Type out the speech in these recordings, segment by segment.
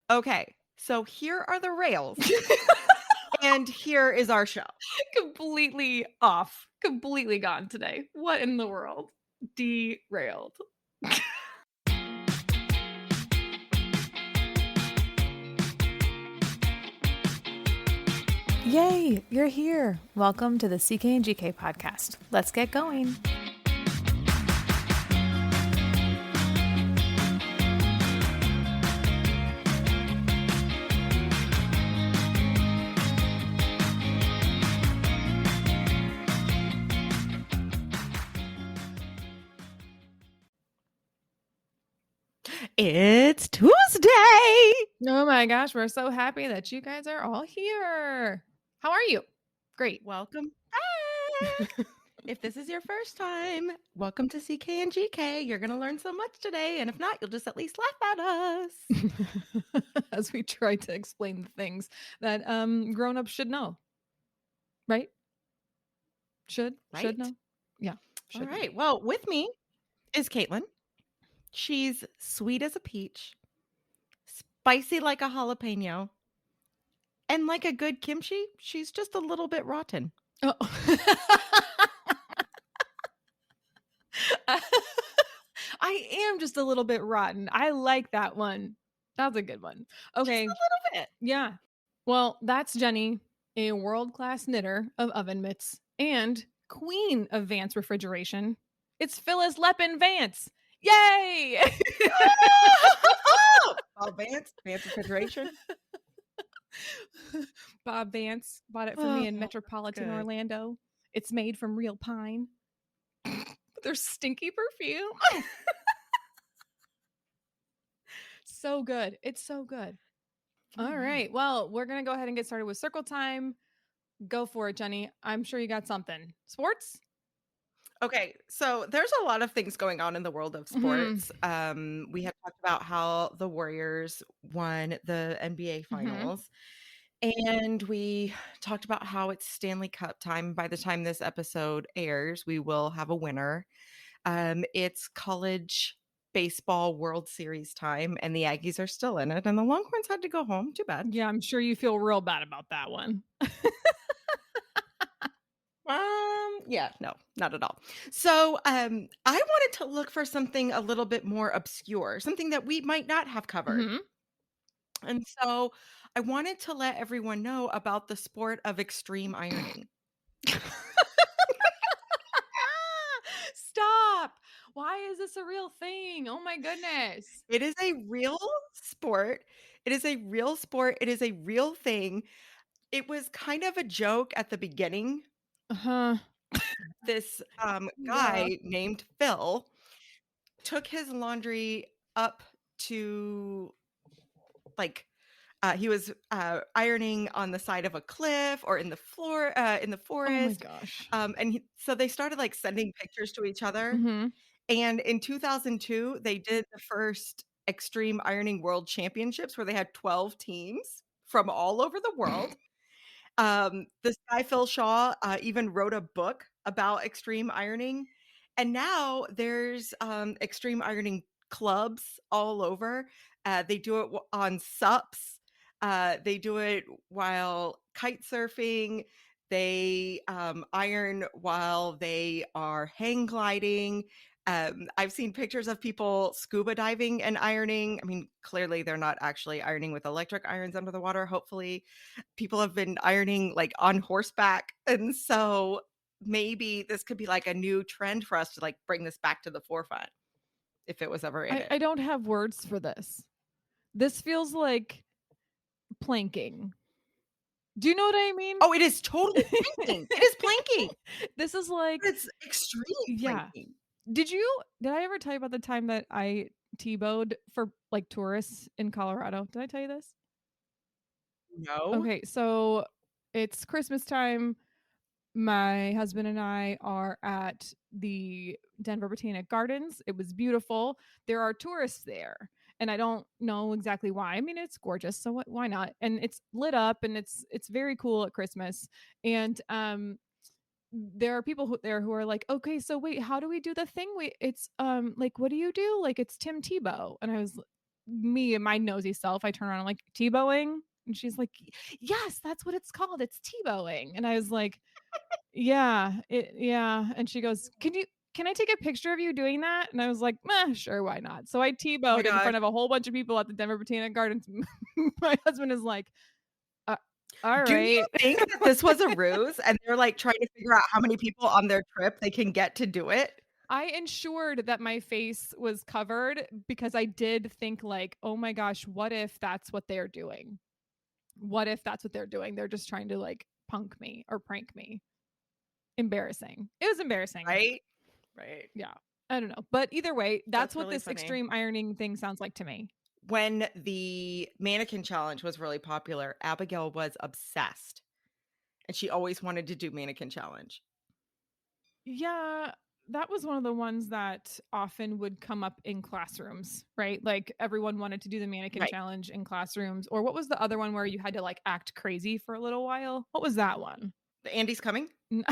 Okay, so here are the rails, and here is our show. Completely off. Completely gone today. What in the world? Derailed. Yay, you're here. Welcome to the CK and GK podcast. Let's get going. It's Tuesday. Oh my gosh, we're so happy that you guys are all here. How are you? Great. Welcome back. If this is your first time, welcome to CK and GK. You're going to learn so much today, and if not, you'll just at least laugh at us. As we try to explain the things that grown-ups should know. Right? Should Right? know. Yeah. All Should know. right. Well, with me is Caitlin. She's sweet as a peach, spicy like a jalapeno, and like a good kimchi, she's just a little bit rotten. Oh. I am just a little bit rotten. I like that one. That's a good one. Okay. Just a little bit. Yeah. Well, that's Jenny, a world-class knitter of oven mitts and queen of Vance refrigeration. It's Phyllis Lepin Vance. Yay! Oh, Vance refrigeration. Bob Vance bought it for me in Oh, Metropolitan good. Orlando. It's made from real pine. There's stinky perfume. So good. It's so good. All right. Well, we're going to go ahead and get started with circle time. Go for it, Jenny. I'm sure you got something. Sports? Okay, so there's a lot of things going on in the world of sports. We have talked about how the Warriors won the NBA Finals, and we talked about how it's Stanley Cup time. By the time this episode airs, we will have a winner. It's college baseball World Series time, and the Aggies are still in it, and the Longhorns had to go home. Too bad. Yeah, I'm sure you feel real bad about that one. Yeah, no, not at all. So, I wanted to look for something a little bit more obscure, something that we might not have covered. Mhm. And so I wanted to let everyone know about the sport of extreme ironing. Stop. Why is this a real thing? Oh my goodness. It is a real sport. It is a real sport. It is a real thing. It was kind of a joke at the beginning. Uh-huh. This Yeah. guy named Phil took his laundry up to like he was ironing on the side of a cliff or in the floor in the Oh my forest, gosh. so they started like sending pictures to each other. Mhm. And in 2002, they did the first Extreme Ironing World Championships where they had 12 teams from all over the world. This guy Phil Shaw even wrote a book about extreme ironing, and now there's extreme ironing clubs all over. They do it on SUPs. They do it while kite surfing. They iron while they are hang gliding. I've seen pictures of people scuba diving and ironing. I mean, clearly they're not actually ironing with electric irons under the water. Hopefully, people have been ironing like on horseback. And so maybe this could be like a new trend for us to like bring this back to the forefront if it was ever in I it. don't have words for this. This feels like planking. Do you know what I mean? Oh, it is totally planking. It is planking. This is like, It's extreme yeah. planking. Did I ever tell you about the time that I T-bowed for like tourists in Colorado? Did I tell you this? No. Okay, so it's Christmas time. My husband and I are at the Denver Botanic Gardens. It was beautiful. There are tourists there, and I don't know exactly why. I mean, it's gorgeous, so why not? And it's lit up, and it's very cool at Christmas. And there are people there who are like, okay, so wait, how do we do the thing? It's like, what do you do? Like, it's Tim Tebow, and I was me and my nosy self, I turn around, I'm like, Tebowing? And she's like, yes, that's what it's called. It's Tebowing. And I was like, yeah. And she goes, can I take a picture of you doing that? And I was like, sure, why not? So I Oh my Tebowed in gosh. front of a whole bunch of people at the Denver Botanic Gardens. My husband is like, all Do you right. think that this was a ruse and they're, like, trying to figure out how many people on their trip they can get to do it? I ensured that my face was covered because I did think like, oh my gosh, what if that's what they're doing? What if that's what they're doing? They're just trying to like punk me or prank me. Embarrassing. It was embarrassing. Right? Right. Yeah. I don't know. But either way, that's what really this funny. extreme ironing thing sounds like to me. When the mannequin challenge was really popular, Abigail was obsessed, and she always wanted to do mannequin challenge. Yeah, that was one of the ones that often would come up in classrooms, right? Like everyone wanted to do the mannequin Right. challenge in classrooms. Or what was the other one where you had to like act crazy for a little while? What was that one? The Andy's coming? No.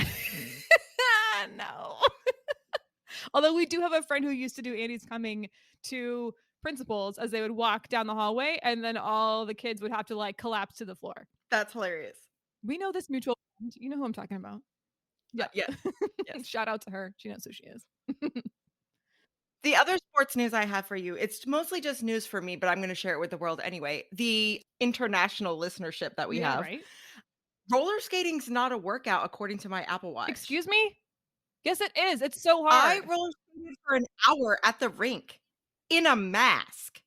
Although we do have a friend who used to do Andy's coming to principals as they would walk down the hallway and then all the kids would have to like collapse to the floor. That's hilarious. We know this mutual friend. You know who I'm talking about. Yeah. Yes. Yes. Shout out to her. She knows who she is. The other sports news I have for you, it's mostly just news for me, but I'm gonna share it with the world anyway. The international listenership that we Yeah, have. right? Roller skating's not a workout according to my Apple Watch. Excuse me? Yes, it is. It's so I hard. roller skated for an hour at the rink in a mask,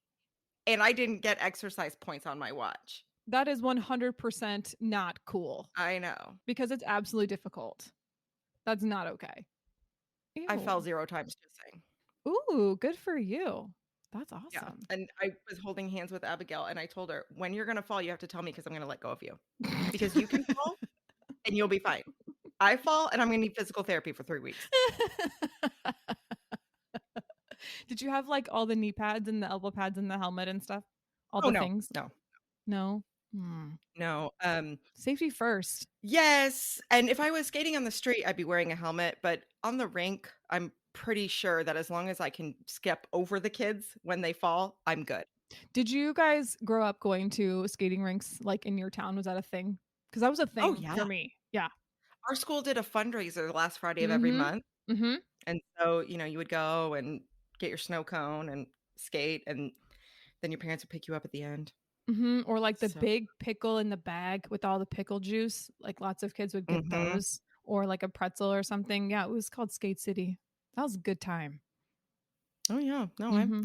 and I didn't get exercise points on my watch. That is 100% not cool I know. because it's absolutely difficult. That's not okay. I fell Ew. 0 times just saying. Ooh, good for you. That's Yeah, awesome. and I was holding hands with Abigail, and I told her, "When you're gonna fall, you have to tell me because I'm gonna let go of you. Because you can fall, and you'll be fine. I fall, and I'm gonna need physical therapy for 3 weeks." Did you have like all the knee pads and the elbow pads and the helmet and stuff? All Oh, the no. things? No. No. No, Safety first. yes, and if I was skating on the street, I'd be wearing a helmet, but on the rink, I'm pretty sure that as long as I can skip over the kids when they fall, I'm good. Did you guys grow up going to skating rinks like in your town? Was that a thing? Because that was a Oh, thing yeah. for me. Yeah. Our school did a fundraiser the last Friday of every Mm-hmm. month, Mm-hmm. and so, you would go and get your snow cone and skate, and then your parents would pick you up at the end. Mm-hmm. Or like the So big pickle in the bag with all the pickle juice. Like lots of kids would get Mhm. those. Or like a pretzel or something. Yeah, it was called Skate City. That was a good time. Oh, yeah. No, Mm-hmm.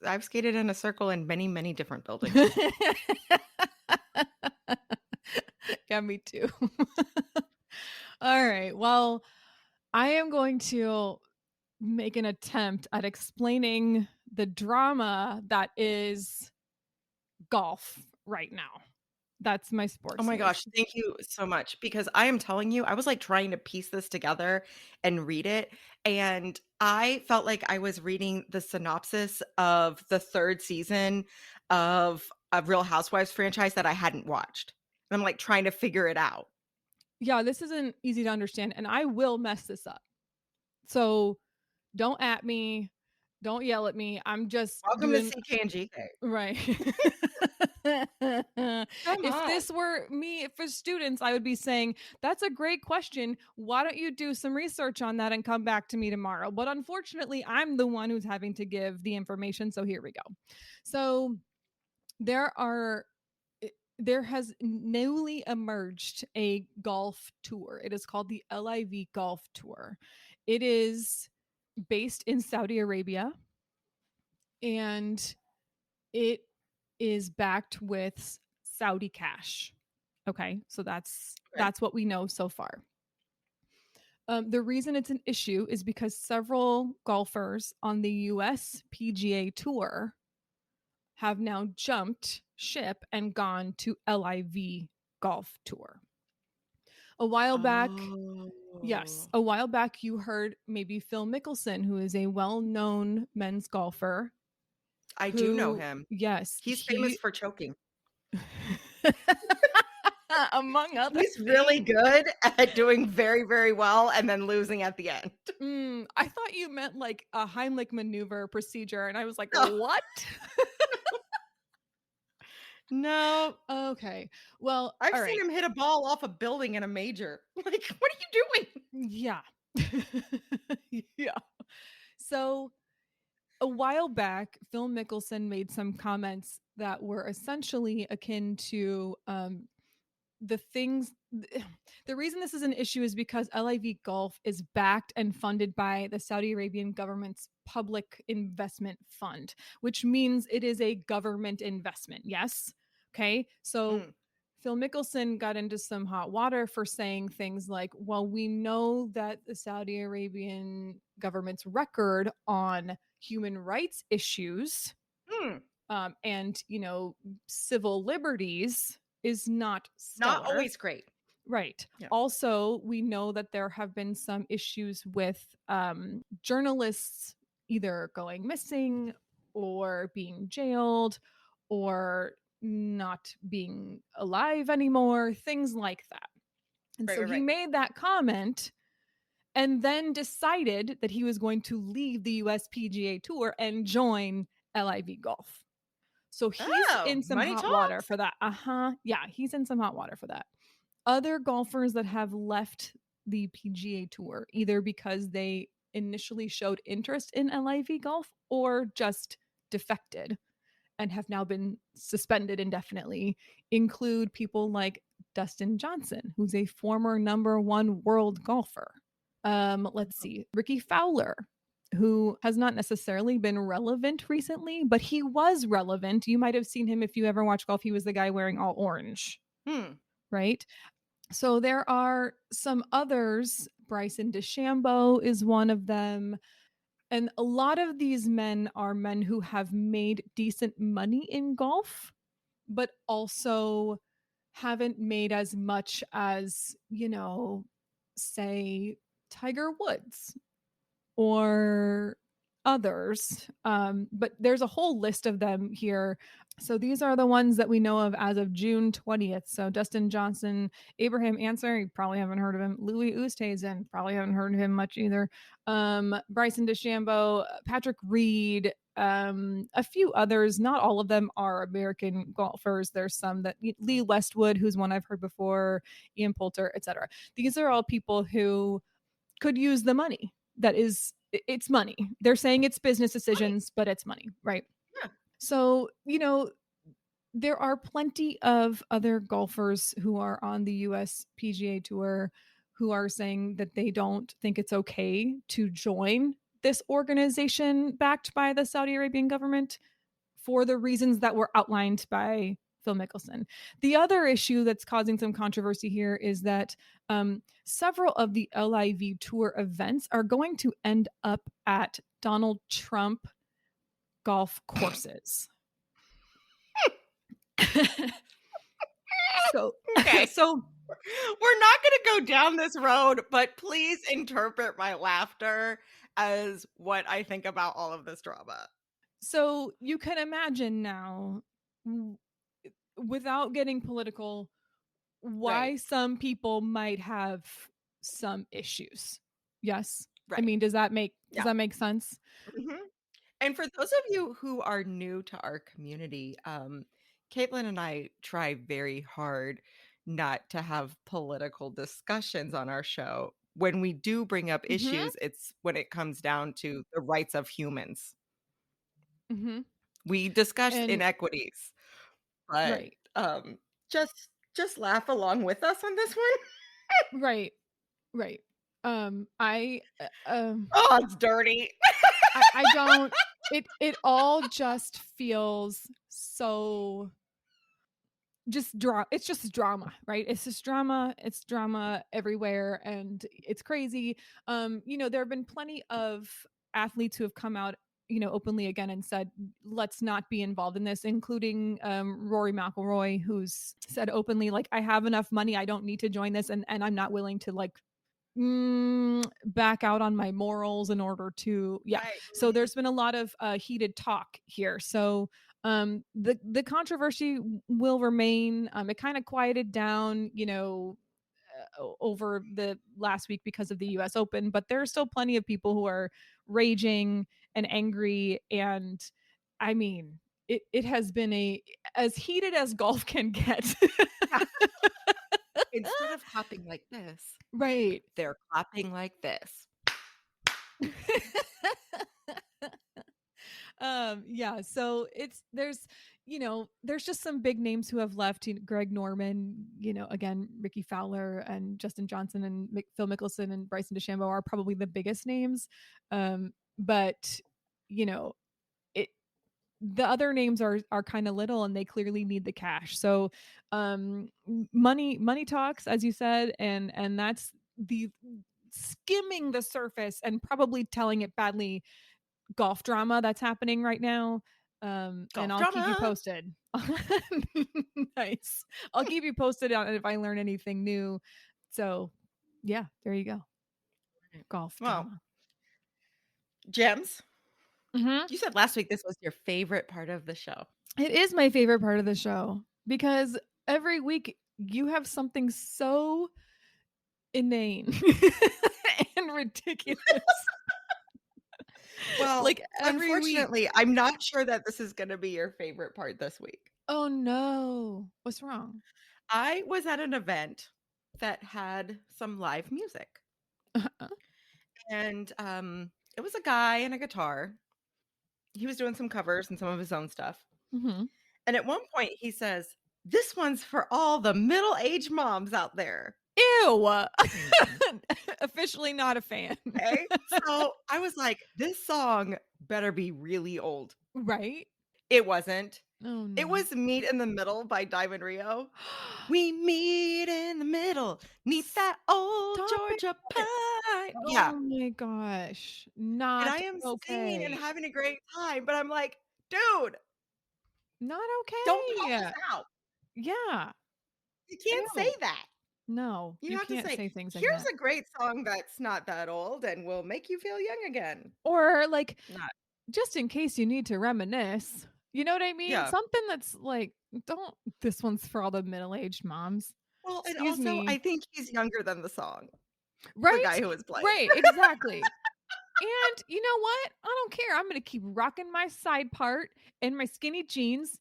I've skated in a circle in many, many different buildings. Yeah, me too. All right. Well, I am going to make an attempt at explaining the drama that is golf right now. That's my sports Oh my news. gosh, thank you so much because I am telling you, I was, like, trying to piece this together and read it, and I felt like I was reading the synopsis of the 3rd season of a Real Housewives franchise that I hadn't watched, and I'm, like, trying to figure it out. Yeah, this isn't easy to understand, and I will mess this up. So don't at me. Don't yell at me. I'm just Welcome to doing CK and GK. right. If this were me for students, I would be saying, that's a great question. Why don't you do some research on that and come back to me tomorrow? But unfortunately, I'm the one who's having to give the information. So here we go. So there has newly emerged a golf tour. It is called the LIV Golf Tour. It is based in Saudi Arabia, and it is backed with Saudi cash. Okay, so that's what we know so far. The reason it's an issue is because several golfers on the US PGA Tour have now jumped ship and gone to LIV Golf Tour. A while back, yes, a while back you heard maybe Phil Mickelson, who is a well-known men's golfer. I do know him. Yes. He's famous for choking. Among other He's really things. good at doing very, very well and then losing at the end. I thought you meant like a Heimlich maneuver procedure, and I was like, No, what? no. Okay. Well, I've all seen right. him hit a ball off a building in a major. Like, what are you doing? Yeah. Yeah. So a while back, Phil Mickelson made some comments that were essentially akin to the things. The reason this is an issue is because LIV Golf is backed and funded by the Saudi Arabian government's public investment fund, which means it is a government investment. Yes. Okay. So Mm, Phil Mickelson got into some hot water for saying things like, well, we know that the Saudi Arabian government's record on human rights issues mm. and, civil liberties is not Not stellar. always great. Right. Yeah. Also, we know that there have been some issues with journalists either going missing or being jailed or not being alive anymore, things like that. And Right, so right, he right. made that comment and then decided that he was going to leave the US PGA Tour and join LIV Golf. So he's Oh, in some money hot water talks. for that. Yeah, he's in some hot water for that. Other golfers that have left the PGA Tour, either because they initially showed interest in LIV golf or just defected and have now been suspended indefinitely, include people like Dustin Johnson, who's a former #1 world golfer. Let's see, Ricky Fowler, who has not necessarily been relevant recently, but he was relevant. You might have seen him if you ever watch golf. He was the guy wearing all orange, Hmm. right? So there are some others. Bryson DeChambeau is one of them. And a lot of these men are men who have made decent money in golf, but also haven't made as much as, say, Tiger Woods or others. But there's a whole list of them here. So these are the ones that we know of as of June 20th. So Dustin Johnson, Abraham Answer, you probably haven't heard of him. Louis Oosthuizen, probably haven't heard of him much either. Bryson DeChambeau, Patrick Reed, a few others. Not all of them are American golfers. There's some that Lee Westwood, who's one I've heard before, Ian Poulter, etc. These are all people who could use the money. It's money. They're saying it's business Money. decisions, but it's money, right? Yeah. So, there are plenty of other golfers who are on the US PGA Tour who are saying that they don't think it's okay to join this organization backed by the Saudi Arabian government for the reasons that were outlined by Phil Mickelson. The other issue that's causing some controversy here is that several of the LIV Tour events are going to end up at Donald Trump golf courses. so, Okay. so We're not going to go down this road, but please interpret my laughter as what I think about all of this drama. So you can imagine now, without getting political, why Right. some people might have some issues. Yes. I Right. mean, does that make Yeah. sense? Mhm. And for those of you who are new to our community, Caitlin and I try very hard not to have political discussions on our show. When we do bring up Mhm. issues, it's when it comes down to the rights of humans. Mhm. We discuss And inequities, but right. um, just laugh along with us on this one. Right. Right. I Oh, it's dirty. I don't it all just feels so it's just drama, right? It's just drama. It's drama everywhere and it's crazy. There have been plenty of athletes who have come out openly again and said let's not be involved in this, including Rory McIlroy, who's said openly like I have enough money, I don't need to join this, and I'm not willing to like back out on my morals in order to. Yeah. Right. So there's been a lot of heated talk here. So The controversy will remain. It kind of quieted down, over the last week because of the US Open, but there are still plenty of people who are raging and angry. And I mean, it has been a as heated as golf can get. Yeah. Instead of clapping like this, Right. they're clapping like this. Yeah, so there's just some big names who have left. Greg Norman, again, Ricky Fowler and Justin Johnson and Phil Mickelson and Bryson DeChambeau are probably the biggest names. But you know it the other names are kind of little, and they clearly need the cash. So money talks, as you said, and that's the skimming the surface and probably telling it badly golf drama that's happening right now. And Golf I'll keep you drama. posted. Nice. I'll keep you posted on it if I learn anything new. So yeah, there you go. Golf Well, drama. Gems, Mhm. you said last week this was your favorite part of the show. It is my favorite part of the show because every week you have something so inane and ridiculous. Well, Like every week. unfortunately, I'm not sure that this is going to be your favorite part this week. Oh no. What's wrong? I was at an event that had some live music, and it was a guy and a guitar. He was doing some covers and some of his own stuff. Mhm. And at one point, he says, "This one's for all the middle-aged moms out there." Ew. Officially not a fan. Okay. So I was like, this song better be really old. Right? It wasn't. Oh It no. was Meet in the Middle by Diamond Rio. We meet in the middle, neath that old Stop Georgia it. pine. Yeah. Oh my gosh. And Not I am singing and okay. having a great time, but I'm like, dude, Not don't call us okay. out. Yeah. You can't say Ew. that. No, You you have to can't say, say things like here's that. a great song that's not that old and will make you feel young again. Or like, Not, just in case you need to reminisce. You know what I mean? yeah. Something that's like, don't, this one's for all the middle-aged moms. Well, and Excuse also, I me. think he's younger than the song, the Right? guy who was playing. Right, exactly. And you know what? I don't care. I'm going to keep rocking my side part and my skinny jeans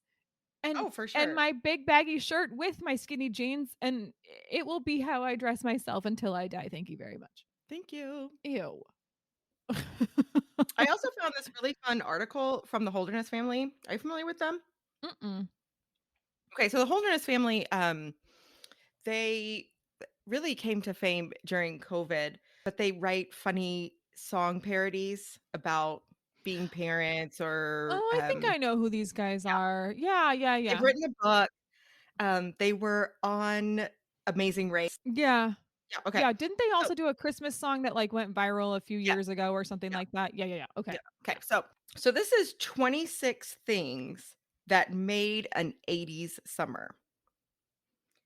and Oh, for and sure. my big baggy shirt with my skinny jeans, and it will be how I dress myself until I die. Thank you very much. Thank you. Ew. I also found this really fun article from the Holderness family. Are you familiar with them? Mm-mm. Okay, so the Holderness family, they really came to fame during COVID, but they write funny song parodies about being parents or Oh, I think I know who these guys yeah, are. Yeah, yeah, they've yeah. written a book. They were on Amazing Race. Yeah. Yeah, okay. Yeah, didn't they So also do a Christmas song that like went viral a few yeah, years ago or something yeah, like that? Yeah, yeah, yeah. Okay. yeah. Okay, so this is 26 things that made an 80s summer.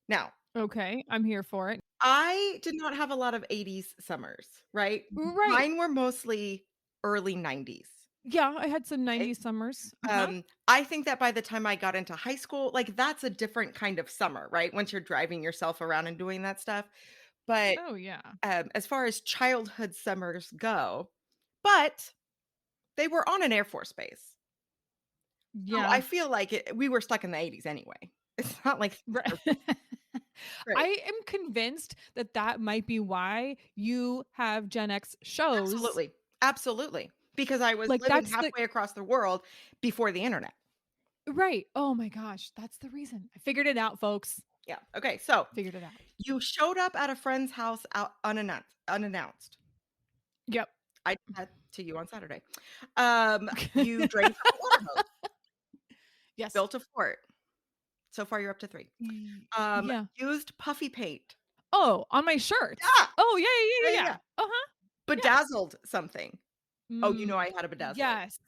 Now, Okay, I'm here for it. I did not have a lot of 80s summers, right? Right. Mine were mostly early 90s. Yeah, I had some Okay. 90s summers. Uh-huh. I think that by the time I got into high school, like that's a different kind of summer, right? Once you're driving yourself around and doing that stuff. But Oh yeah. as far as childhood summers go, but they were on an Air Force base. So Yeah. I feel like we were stuck in the 80s anyway. It's not like things Right. are great. I am convinced that that might be why you have Gen X shows. Absolutely. Absolutely. Because I was Like living that's the halfway across the world before the internet. right. Oh my gosh, that's the reason. I figured it out, folks. Yeah. Okay. So Figured it out. you showed up at a friend's house out unannounced. Yep. I did that to you on Saturday. You drank from a water hose, Yes. built a fort. So far, you're up to 3. Yeah. Used puffy paint. Oh, on my shirts. Yeah. Oh, yeah, yeah, Yeah, yeah, yeah, yeah. yeah. Uh-huh. Bedazzled something. Oh, you know Mm, I had a bedazzler. yes.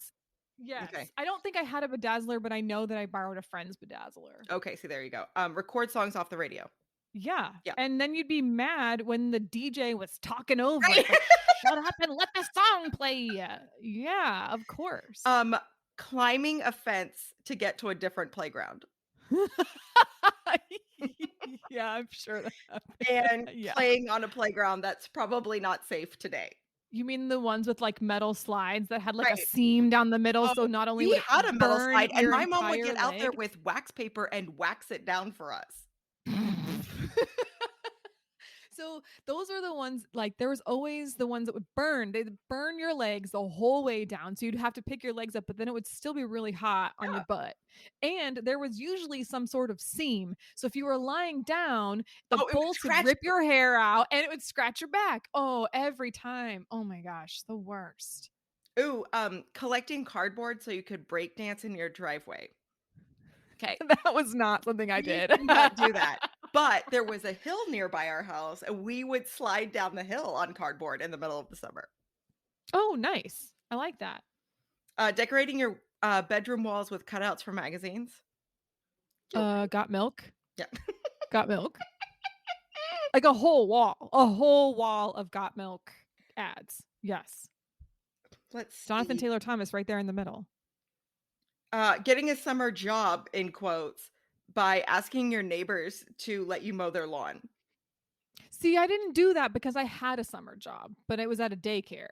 Yes. Okay. I don't think I had a bedazzler, but I know that I borrowed a friend's bedazzler. Okay. See, there you go. Record songs off the radio. Yeah. Yeah. And then you'd be mad when the DJ was talking over Right. it. Like, shut up and let the song play. Yeah, of course. climbing a fence to get to a different playground, Yeah, I'm sure that and happened. Yeah. playing on a playground that's probably not safe today. You mean the ones with, like, metal slides that had, like, a Right. seam down the middle, Oh, so not only we would it had a metal burn slide, and your my mom would entire get out there leg? with wax paper and wax it down for us. So, those are the ones like, there was always the ones that would burn. They'd burn your legs the whole way down, so you'd have to pick your legs up, but then it would still be really hot on your Yeah. butt. And there was usually some sort of seam, so if you were lying down, the Oh, it would bolts would scratch rip you. your hair out, and it would scratch your back. Oh, every time. Oh my gosh, the worst. Ooh, collecting cardboard so you could break dance in your driveway. Okay. That was not something I We did. did not do that, but there was a hill nearby our house, and we would slide down the hill on cardboard in the middle of the summer. Oh, nice. I like that. Decorating your, bedroom walls with cutouts for magazines. Got milk? Yeah. Got milk? Like a whole wall of got milk ads. Yes. Let's Jonathan see. Taylor Thomas right there in the middle. Getting a summer job, in quotes, by asking your neighbors to let you mow their lawn. See, I didn't do that because I had a summer job, but it was at a daycare.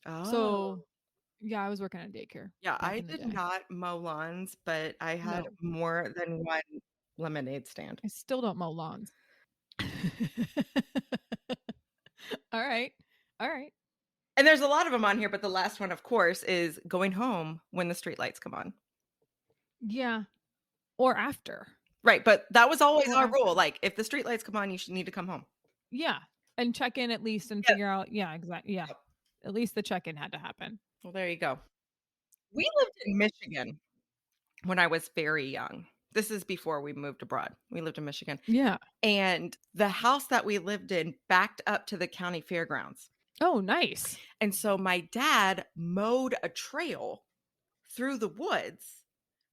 Oh. So, yeah, I was working at a daycare Yeah, back I in the did day. not mow lawns, but I had No, more than one lemonade stand. I still don't mow lawns. All right. All right. And there's a lot of them on here, but the last one, of course, is going home when the streetlights come on. Yeah. Or after. Right, but that was always Or our after. rule, like, if the streetlights come on, you should need to come home. Yeah. And check in at least and Yes. figure out. Yeah, exactly. Yeah. Yep. At least the check in had to happen. Well, there you go. We lived in Michigan when I was very young. This is before we moved abroad. We lived in Michigan, Yeah. and the house that we lived in backed up to the county fairgrounds. Oh, nice. And so my dad mowed a trail through the woods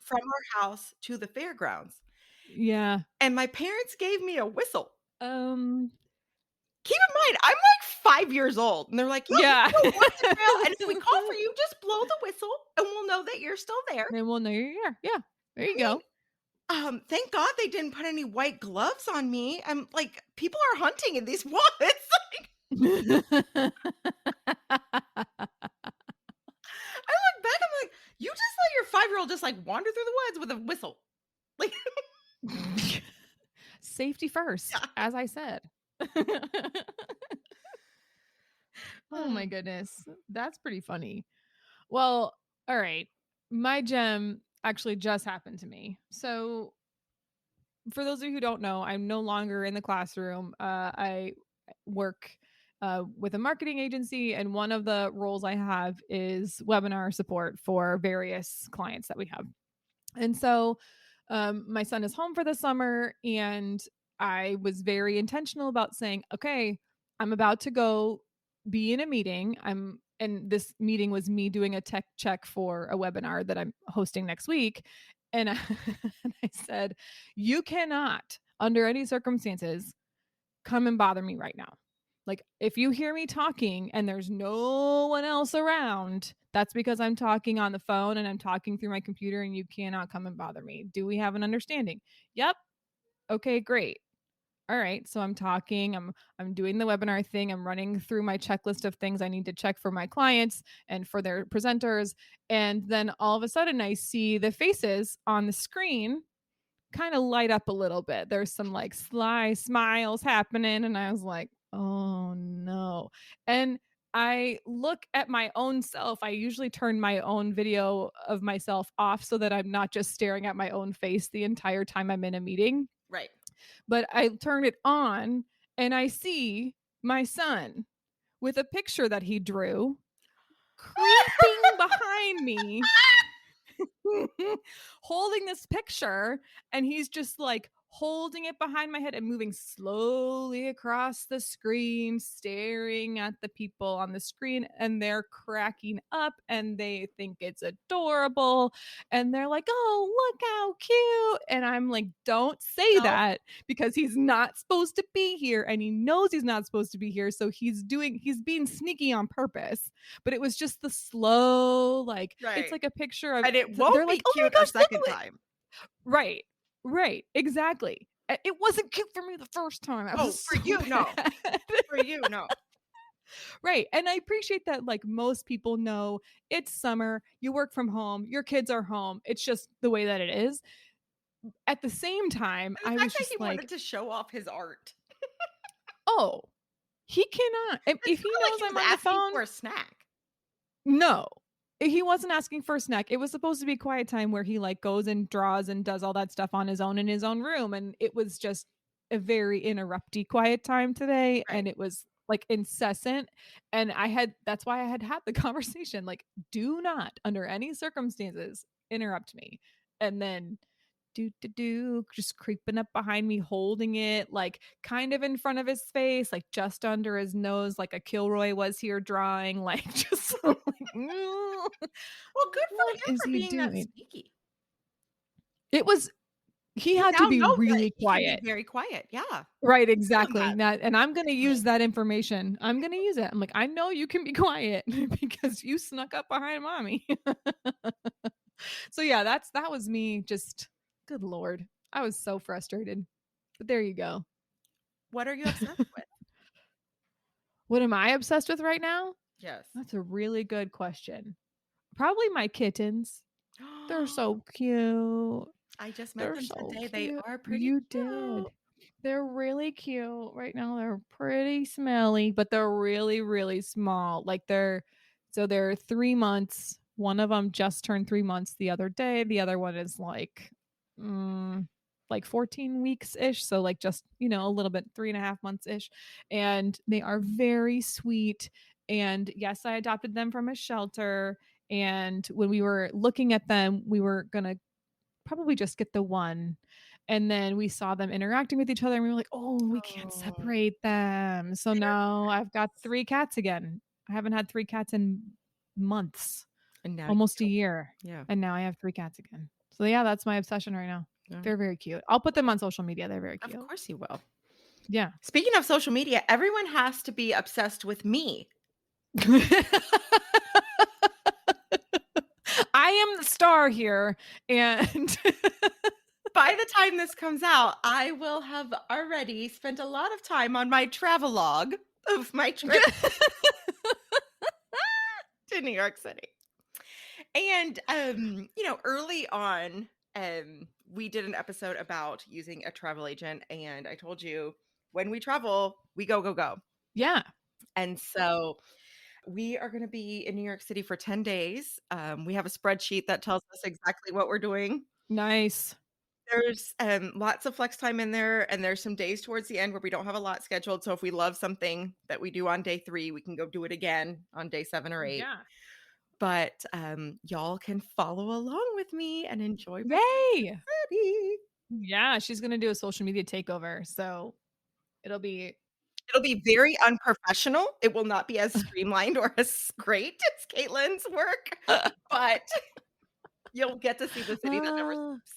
from our house to the fairgrounds, Yeah. and my parents gave me a whistle. Um, Keep in mind, I'm like 5 years old, and they're like, "Yeah, you yeah. can go walk the trail, and if we call for you, just blow the whistle, and we'll know that you're still there." Then we'll know you're here. Yeah. There I you mean, go. thank God they didn't put any white gloves on me. I'm like, people are hunting in these woods. I look back, I'm like, "You just let your 5-year-old just, like, wander through the woods with a whistle." Like, Safety first, yeah. as I said. Oh my goodness. That's pretty funny. Well, all right. My gem actually just happened to me. So, for those of you who don't know, I'm no longer in the classroom. I work with a marketing agency, and one of the roles I have is webinar support for various clients that we have. And so, my son is home for the summer, and I was very intentional about saying, okay, I'm about to go be in a meeting. And this meeting was me doing a tech check for a webinar that I'm hosting next week. And and I said, you cannot, under any circumstances, come and bother me right now. Like, if you hear me talking and there's no one else around, that's because I'm talking on the phone and I'm talking through my computer, and you cannot come and bother me. Do we have an understanding? Yep. Okay, great. All right. So I'm talking, I'm doing the webinar thing. I'm running through my checklist of things I need to check for my clients and for their presenters. And then all of a sudden I see the faces on the screen kind of light up a little bit. There's some like sly smiles happening. And I was like, oh no. And I look at my own self. I usually turn my own video of myself off so that I'm not just staring at my own face the entire time I'm in a meeting. Right. But I turn it on and I see my son with a picture that he drew creeping behind me holding this picture, and he's just like holding it behind my head and moving slowly across the screen, staring at the people on the screen, and they're cracking up and they think it's adorable. And they're like, oh, look how cute. And I'm like, don't say No. that, because he's not supposed to be here. And he knows he's not supposed to be here. So he's being sneaky on purpose. But it was just the slow, like, it's Right. like a picture of, And it they're won't be like, oh my cute a gosh, look second at it. time. Right. Right. Exactly. It wasn't cute for me the first time. I Oh, was for so you, no. mad. For you, no. Right. And I appreciate that, like, most people know it's summer, you work from home, your kids are home. It's just the way that it is. At the same time, And I the fact was that he just like, wanted to show off his art. oh, he cannot. It's If he not like knows he I'm was on the asking phone, for a snack. no. He wasn't asking for a snack. It was supposed to be quiet time where he, like, goes and draws and does all that stuff on his own in his own room. And it was just a very interrupty quiet time today. Right. And it was like incessant. And that's why I had the conversation. Like, do not, under any circumstances, interrupt me. And then just creeping up behind me, holding it, like, kind of in front of his face, like just under his nose, like a Kilroy was here drawing, like, just so, like, Well, good for what him is for he being that doing? sneaky. It was, he You had to now be know that really he can be quiet. very quiet. Yeah. Right, Tell him exactly. that. That, and I'm gonna use that information. I'm gonna use it. I'm like, I know you can be quiet because you snuck up behind mommy. So yeah, that was me. Just, good Lord. I was so frustrated. But there you go. What are you obsessed with? What am I obsessed with right now? Yes. That's a really good question. Probably my kittens. They're so cute. I just met They're them so today. They cute. are pretty You cute. did. They're really cute. Right now they're pretty smelly, but they're really, really small. Like, they're 3 months. One of them just turned 3 months the other day. The other one is like 14 weeks ish. So, like, just, a little bit, 3.5 months ish. And they are very sweet. And yes, I adopted them from a shelter. And when we were looking at them, we were gonna probably just get the one. And then we saw them interacting with each other and we were like, oh, we can't Oh, separate them. So they're now I've got 3 cats again. I haven't had 3 cats in months, and now almost a you year. yeah. And now I have 3 cats again. So yeah, that's my obsession right now. Yeah. They're very cute. I'll put them on social media. They're very Of cute. course you will. Yeah. Speaking of social media, everyone has to be obsessed with me. I am the star here. And By the time this comes out, I will have already spent a lot of time on my travelogue of my trip to New York City. And early on, we did an episode about using a travel agent, and I told you, when we travel, we go, go, go. yeah. And so we are going to be in New York City for 10 days. We have a spreadsheet that tells us exactly what we're doing. Nice. There's lots of flex time in there, and there's some days towards the end where we don't have a lot scheduled. So if we love something that we do on day 3, we can go do it again on day 7 or 8. Yeah. But y'all can follow along with me and enjoy my Yay. city. Yeah, she's gonna do a social media takeover, so it'll be very unprofessional. It will not be as streamlined or as great as Caitlin's work, but you'll get to see the city that never sleeps.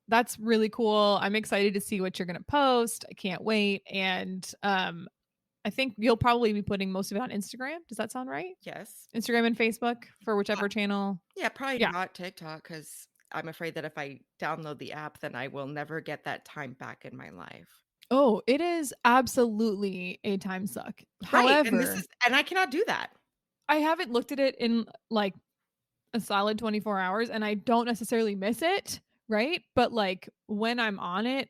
That's really cool. I'm excited to see what you're gonna post. I can't wait. And I think you'll probably be putting most of it on Instagram. Does that sound right? Yes. Instagram and Facebook for whichever channel. Yeah, probably Yeah. not TikTok, because I'm afraid that if I download the app, then I will never get that time back in my life. Oh, it is absolutely a time suck. Right, However, and I cannot do that. I haven't looked at it in like a solid 24 hours, and I don't necessarily miss it, right? But like when I'm on it,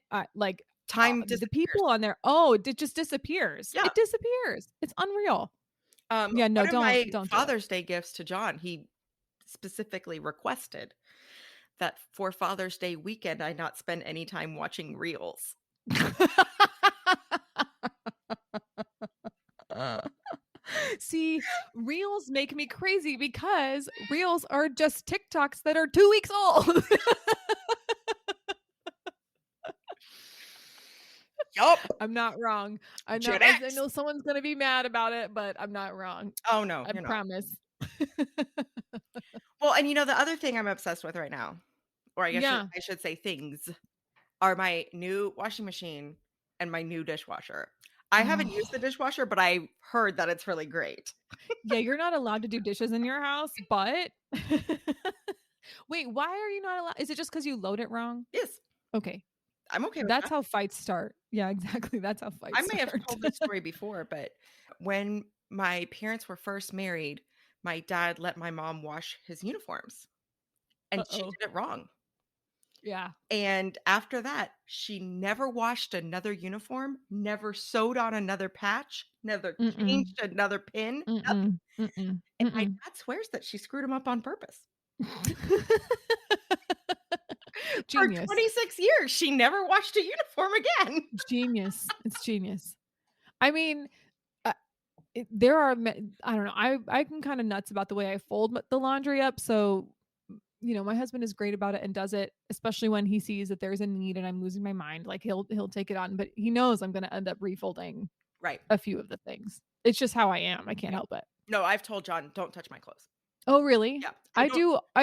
Time the disappears. people on there, it just disappears. Yeah. It disappears. It's unreal. Yeah, no, one of my don't do it. Father's Day gifts to John, he specifically requested that for Father's Day weekend, I not spend any time watching reels. See, reels make me crazy because reels are just TikToks that are 2 weeks old. Yup. I'm not wrong. Gen I X. know someone's gonna be mad about it, but I'm not wrong. Oh, no, I you're not. promise. Well, and the other thing I'm obsessed with right now, or I guess Yeah. I should say things, are my new washing machine and my new dishwasher. I haven't used the Oh. dishwasher, but I heard that it's really great. Yeah, you're not allowed to do dishes in your house, but wait, why are you not allowed? Is it just because you load it wrong? Yes, Okay. I'm okay with That's that. how fights start. Yeah, exactly. That's how I fights may have start. told this story before, but when my parents were first married, my dad let my mom wash his uniforms, and she Uh-oh. did it wrong. Yeah. And after that, she never washed another uniform, never sewed on another patch, never Mm-mm. changed another pin, nothing. Mm-mm. Mm-mm. And my Mm-mm. dad swears that she screwed him up on purpose. For Genius. 26 years, she never washed a uniform again. Genius. It's genius. I mean, uh, there are I don't know. I'm kind of nuts about the way I fold the laundry up. So, my husband is great about it and does it, especially when he sees that there's a need and I'm losing my mind. Like he'll take it on, but he knows I'm going to end up refolding Right. a few of the things. It's just how I am. I can't Yeah. help it. No, I've told John, "Don't touch my clothes." Oh, really? Yeah. I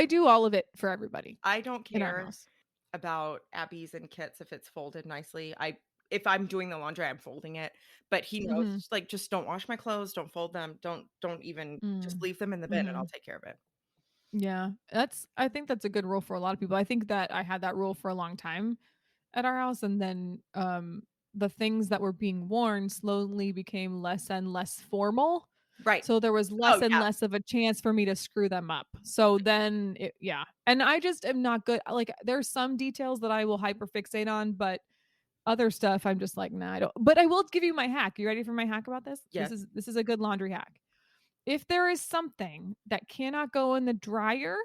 do all of it for everybody I don't in our care house. about Abby's and Kit's if it's folded nicely. If I'm doing the laundry, I'm folding it, but he Mhm. knows, like, "Just don't wash my clothes, don't fold them, don't even just Mm. leave them in the bin and I'll Mhm. take care of it." Yeah. I think that's a good rule for a lot of people. I think that I had that rule for a long time at our house, and then the things that were being worn slowly became less and less formal. Right. So there was Oh, less and yeah. less of a chance for me to screw them up. So then yeah. And I just am not good. Like there's some details that I will hyperfixate on, but other stuff I'm just like, nah, I don't. But I will give you my hack. You ready for my hack about this? This Yes. is this is a good laundry hack. If there is something that cannot go in the dryer,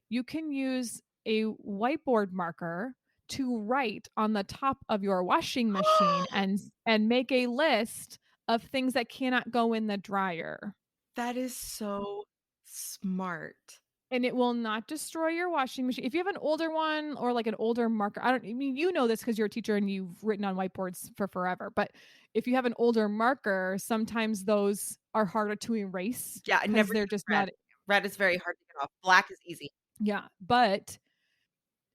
you can use a whiteboard marker to write on the top of your washing machine and make a list of things that cannot go in the dryer. That is so smart. And it will not destroy your washing machine. If you have an older one or like an older marker, I mean, you know this because you're a teacher and you've written on whiteboards for forever. But if you have an older marker, sometimes those are harder to erase Yeah, I never because they're use just red. not. Red is very hard to get off. Black is easy. Yeah. But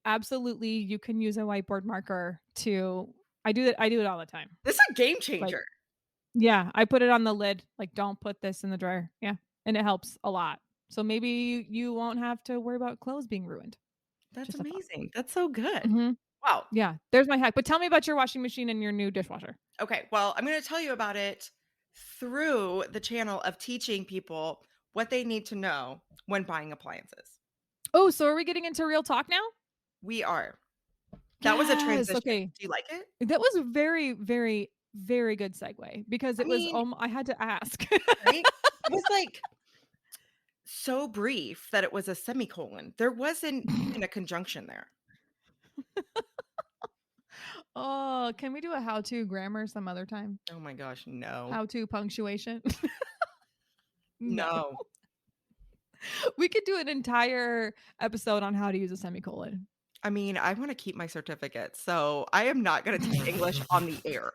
absolutely, you can use a whiteboard marker to. I do it all the time. This is a game Like, changer. yeah, I put it on the lid. Like, don't put this in the dryer. Yeah, and it helps a lot. So maybe you won't have to worry about clothes being ruined. That's Just a thought. amazing. That's so good. Mhm. Wow. Yeah, there's my hack. But tell me about your washing machine and your new dishwasher. Okay, well, I'm gonna tell you about it through the channel of teaching people what they need to know when buying appliances. Oh, so are we getting into real talk now? We are. That was a Yes. transition. Okay. Do you like it? That was a very, very, very good segue because I it was mean, I had to ask. right? It was like so brief that it was a semicolon. There wasn't even a conjunction there. Oh, can we do a how-to grammar some other time? Oh my gosh, no. How-to punctuation? No. No. We could do an entire episode on how to use a semicolon. I mean, I want to keep my certificate, so I am not going to teach English on the air.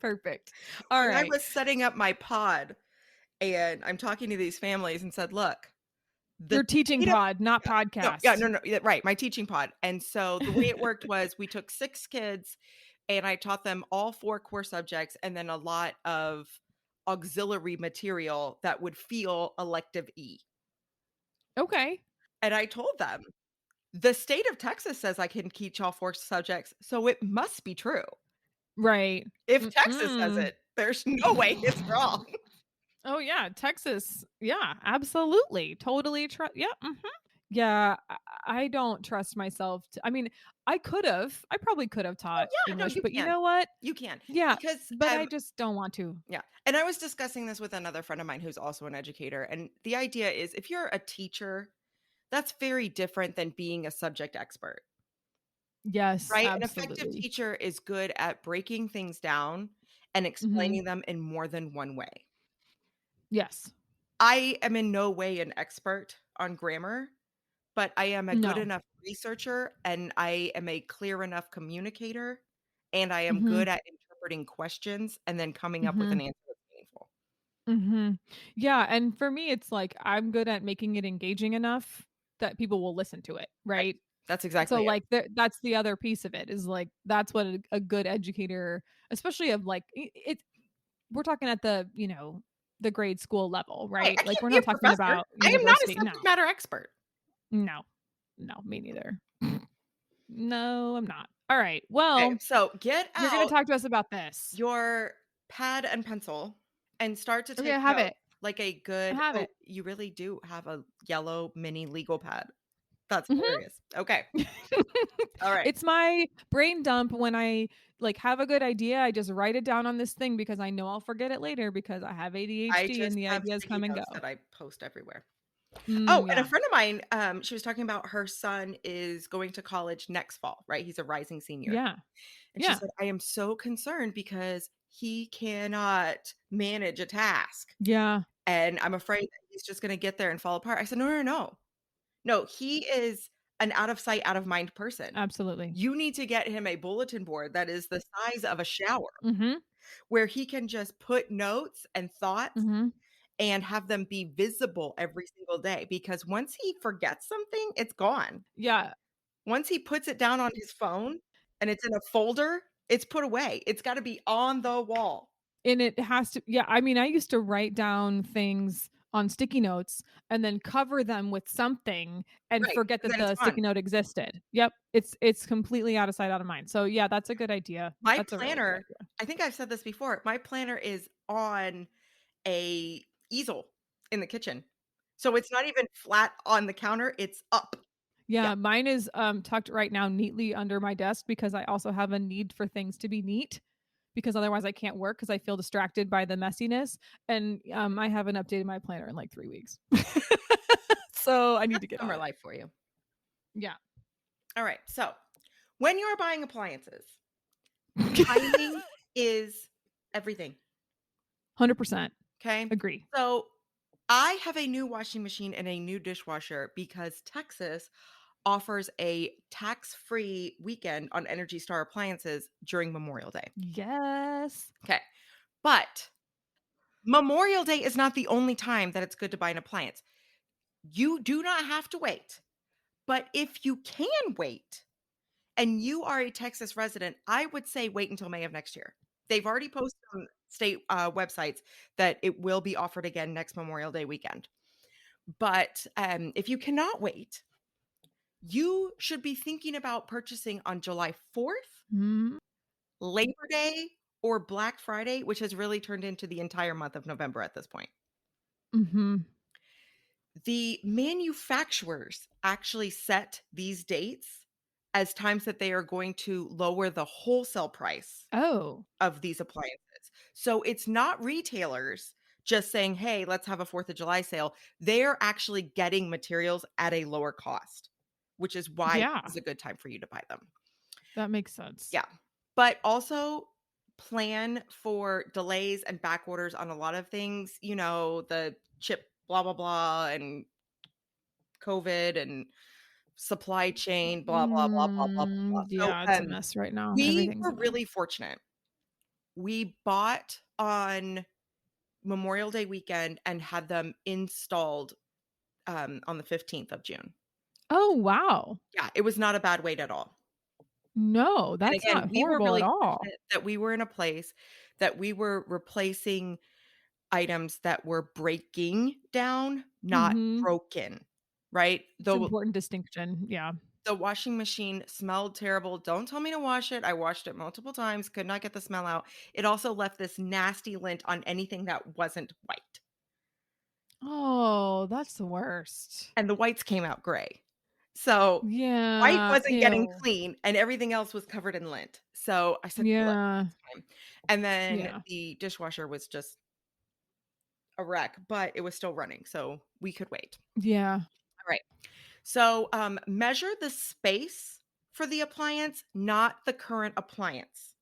Perfect. All When I right. was setting up my pod and I'm talking to these families and said, "Look, the Your teaching data." pod, not Yeah, no, yeah, podcast. no, no, yeah, right, my teaching pod. And so the way it worked was we took 6 kids and I taught them all 4 core subjects and then a lot of auxiliary material that would feel elective E. Okay. And I told them, "The state of Texas says I can teach all 4 subjects, so it must be true. Right. If Texas says Mm-mm. it, there's no way it's wrong." Oh yeah, Texas. Yeah, absolutely. Totally yeah. Yeah, I don't trust myself I mean, I probably could have Oh, taught yeah, no, English, you but you can. know what? You can. Yeah, Because, but I just don't want to. yeah, and I was discussing this with another friend of mine who's also an educator, and the idea is if you're a teacher, that's very different than being a subject expert, Yes, right? An effective absolutely. teacher is good at breaking things down and Mhm. explaining them in more than one way. Yes. I am in no way an expert on grammar, but I am a good No. enough researcher and I am a clear enough communicator and I am Mhm. good at interpreting questions and then coming up with Mhm. an answer that's meaningful. Mhm. Yeah, and for me, it's like I'm good at making it engaging enough that people will listen to it, Right. right? That's So, exactly it. like, that's the other piece of it is, like, that's what a good educator, especially of, like, it we're talking at the, the grade school level, Right. right? I Like, can't we're be a not talking professor. about I am not a university. No. subject matter expert. No. No, me neither. No, I'm not. All right. Okay, Well, so get you're gonna out talk to us about this. your pad and pencil and start to Okay, take I have notes it. like a I good have oh, it. you really do have a yellow mini legal pad. That's Mhm. hilarious. Okay. All right. It's my brain dump when I, like, have a good idea, I just write it down on this thing because I know I'll forget it later because I have I ADHD and just the have ideas sticky come and go. notes that I post everywhere. Oh, and a Yeah. friend of mine, she was talking about her son is going to college next fall, right? He's a rising senior. Yeah. And she Yeah. said, I am so concerned because he cannot manage a task. Yeah. And I'm afraid that he's just going to get there and fall apart. I said, no, no, no. No, he is an out of sight, out of mind person. Absolutely. You need to get him a bulletin board that is the size of a shower Mhm. where he can just put notes and thoughts Mhm. and have them be visible every single day because once he forgets something, it's gone. Yeah. Once he puts it down on his phone and it's in a folder, it's put away. It's gotta be on the wall. And it has to, yeah, I mean, I used to write down things on sticky notes and then cover them with something and Right, forget and that then it's the gone. sticky note existed. Yep, it's completely out of sight, out of mind. So, yeah, that's a good idea. My That's a really good planner, idea. I think I've said this before, my planner is on a easel in the kitchen. So it's not even flat on the counter, it's up. Yeah, Yeah, mine is, tucked right now neatly under my desk because I also have a need for things to be neat because otherwise I can't work because I feel distracted by the messiness, and, I haven't updated my planner in, like, 3 weeks. So, I need that's to get summer on it. life for you. Yeah. Alright, so when you're buying appliances, timing is everything, 100%. okay? Agree. So I have a new washing machine and a new dishwasher because Texas offers a tax-free weekend on Energy Star appliances during Memorial Day. Yes. Okay. But Memorial Day is not the only time that it's good to buy an appliance. You do not have to wait. But if you can wait and you are a Texas resident, I would say wait until May of next year. They've already posted on state websites that it will be offered again next Memorial Day weekend. But if you cannot wait, you should be thinking about purchasing on July 4th, Mm, Labor Day, or Black Friday, which has really turned into the entire month of November at this point. mhm. The manufacturers actually set these dates as times that they are going to lower the wholesale price Oh, of these appliances. So it's not retailers just saying, "Hey, let's have a 4th of July sale." They're actually getting materials at a lower cost, which is why yeah, this is a good time for you to buy them. that makes sense. Yeah. But also plan for delays and back orders on a lot of things, the chip blah blah blah and COVID and supply chain blah blah blah blah blah blah. So Yeah, it's a mess right now. we Everything's were a mess. really fortunate. We bought on Memorial Day weekend and had them installed on the 15th of June. Oh, wow. Yeah, it was not a bad wait at all. No, And that's again, not we were horrible at really all. fortunate that we were in a place that we were replacing items that were breaking down, not Mhm. broken, right? It's an important distinction. Yeah. The washing machine smelled terrible. Don't tell me to wash it. I washed it multiple times, could not get the smell out. It also left this nasty lint on anything that wasn't white, Oh, that's the worst. and the whites came out gray. So, white Yeah, wasn't getting ew. clean, and everything else was covered in lint. So, I said, "Look, Yeah, it's time." And then yeah, the dishwasher was just a wreck, but it was still running, so we could wait. yeah. Alright. So, measure the space for the appliance, not the current appliance,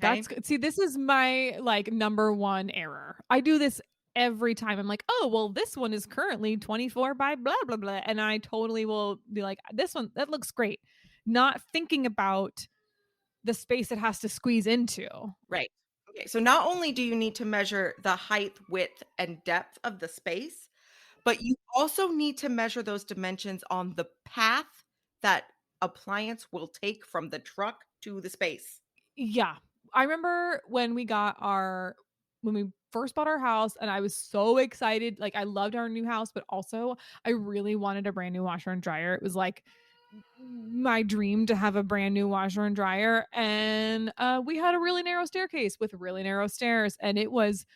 That's okay? good. See, this is my, like, number 1 error. I do this every time. I'm like, "Oh, well, this one is currently 24 by blah blah blah." And I totally will be like, "This one, that looks great." Not thinking about the space it has to squeeze into. Right. Okay, so not only do you need to measure the height, width, and depth of the space, but you also need to measure those dimensions on the path that appliance will take from the truck to the space. Yeah. I remember when we first bought our house, and I was so excited. Like, I loved our new house, but also I really wanted a brand new washer and dryer. It was like my dream to have a brand new washer and dryer. And we had a really narrow staircase with really narrow stairs. And it was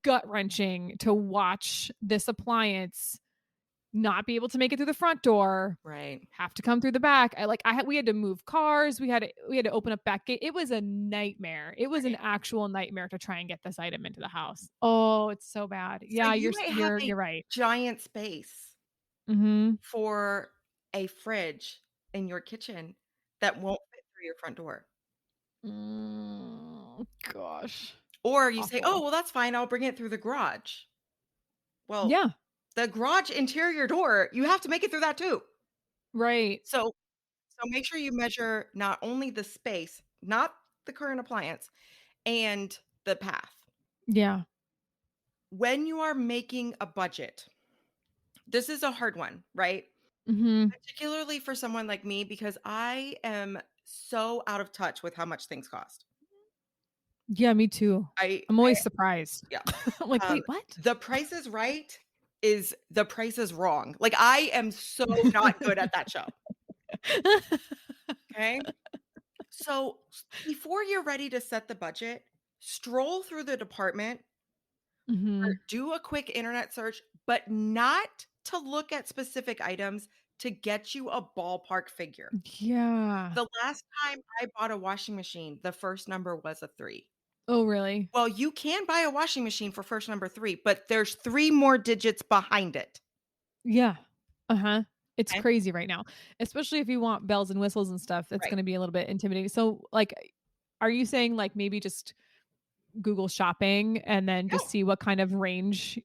gut wrenching to watch this appliance not be able to make it through the front door, Right. have to come through the back. We had to move cars. We had to open up back gate. It was a nightmare. It was an Right. actual nightmare to try and get this item into the house. Oh, it's so bad. So Yeah, you might have a you're right. giant space Mhm. for a fridge in your kitchen that won't fit through your front door. Gosh. Or you say, "Oh, Awful. well, that's fine. I'll bring it through the garage." Well, Yeah, the garage interior door, you have to make it through that too. right. So make sure you measure not only the space, not the current appliance, and the path. Yeah. When you are making a budget, this is a hard one, right? Mhm. Particularly for someone like me because I am so out of touch with how much things cost. Yeah, me too. I I'm always surprised. yeah. I'm like, Um, "Wait, what?" the Price is Right is The Price is Wrong. Like, I am so not good at that show, okay? So, before you're ready to set the budget, stroll through the department or Mhm. do a quick internet search, but not to look at specific items, to get you a ballpark figure. Yeah. The last time I bought a washing machine, the first number was a 3. Oh, really? Well, you can buy a washing machine for first number 3, but there's 3 more digits behind it, Yeah. Uh-huh. It's okay? crazy right now, especially if you want bells and whistles and stuff. That's Right. gonna be a little bit intimidating. So, like, are you saying, like, maybe just Google shopping and then No. just see what kind of range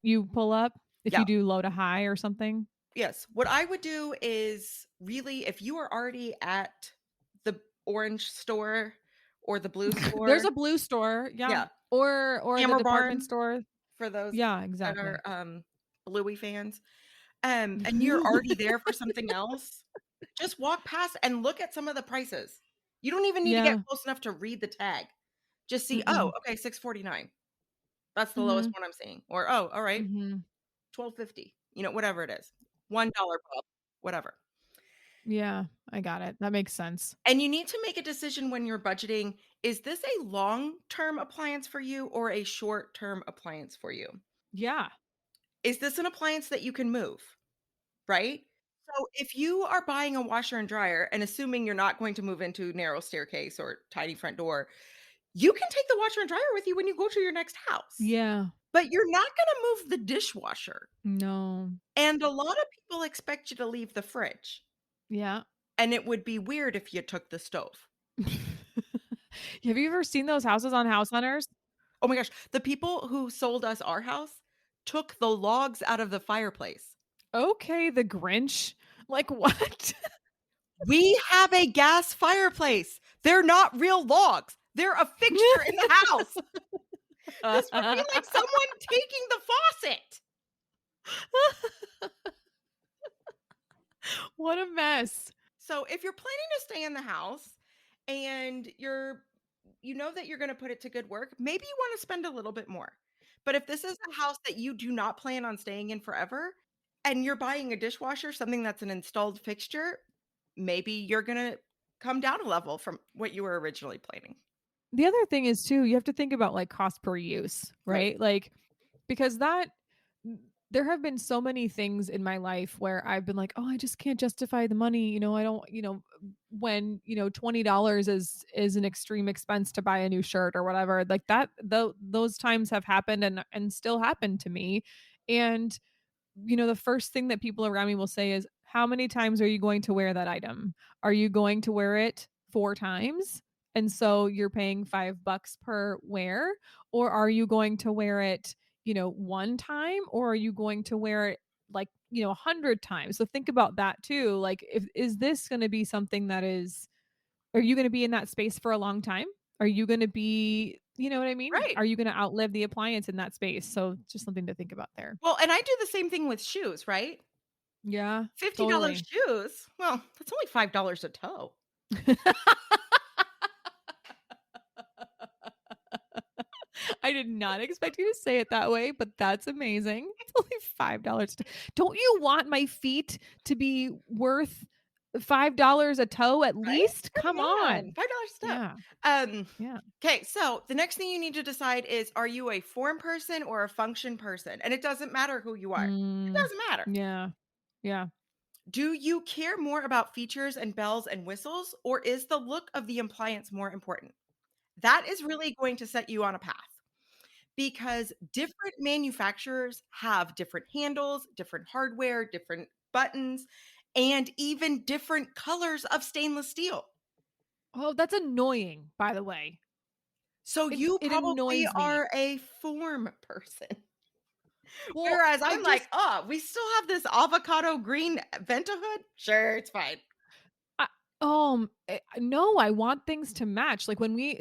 you pull up if Yeah. you do low to high or something? Yes. What I would do is really, if you are already at the orange store or the blue There's store, a blue store, yeah, yeah, or the Hammer department Barn store. for those Yeah, that are, exactly. Bluey fans, and you're already there for something else, just walk past and look at some of the prices. You don't even need to get Yeah. close enough to read the tag. Just see, "Oh, Mm-mm. okay, 6.49. That's the lowest Mhm. one I'm seeing." Or, "Oh, alright, Mhm. 12.50." Whatever it is. $1 pub, whatever. Yeah, I got it. That makes sense. And you need to make a decision when you're budgeting, is this a long-term appliance for you or a short-term appliance for you? Yeah. Is this an appliance that you can move, right? So if you are buying a washer and dryer and assuming you're not going to move into narrow staircase or tiny front door, you can take the washer and dryer with you when you go to your next house. Yeah. But you're not gonna move the dishwasher. No. And a lot of people expect you to leave the fridge, Yeah. and it would be weird if you took the stove. Have you ever seen those houses on House Hunters? Oh my gosh, the people who sold us our house took the logs out of the fireplace. Okay, the Grinch. Like, what? We have a gas fireplace. They're not real logs. They're a fixture in the house. This would be like someone taking the faucet. What a mess. So if you're planning to stay in the house and you know that you're going to put it to good work, maybe you want to spend a little bit more. But if this is a house that you do not plan on staying in forever and you're buying a dishwasher, something that's an installed fixture, maybe you're going to come down a level from what you were originally planning. The other thing is too, you have to think about, like, cost per use, Right. right? Like, because there have been so many things in my life where I've been like, "Oh, I just can't justify the money." I don't, when, $20 is an extreme expense to buy a new shirt or whatever. Like that, those times have happened and still happen to me. And the first thing that people around me will say is, "How many times are you going to wear that item? Are you going to wear it 4 times? And so you're paying $5 per wear, or are you going to wear it, one time, or are you going to wear it like, 100 times? So think about that too. Like, if is this going to be something that is are you going to be in that space for a long time? Are you going to be, you know what I mean? Right. Are you going to outlive the appliance in that space? So just something to think about there. Well, and I do the same thing with shoes, right? Yeah, $50 totally. shoes, well, that's only $5 a toe. I did not expect you to say it that way, but that's amazing. It's only $5. Don't you want my feet to be worth $5 a toe at Right? least? Come Come on, on. $5 a toe. Yeah. Um, Yeah. okay, so the next thing you need to decide is, are you a form person or a function person? And it doesn't matter who you are. It Mm, doesn't matter. yeah. Yeah. Do you care more about features and bells and whistles, or is the look of the appliance more important? That is really going to set you on a path because different manufacturers have different handles, different hardware, different buttons, and even different colors of stainless steel. Oh, that's annoying, by the way. So It you it probably annoys me. are a form person. Well, Whereas I I'm like, just "Oh, we still have this avocado green Venta hood? Sure, it's fine." I no, I want things to match. Like when we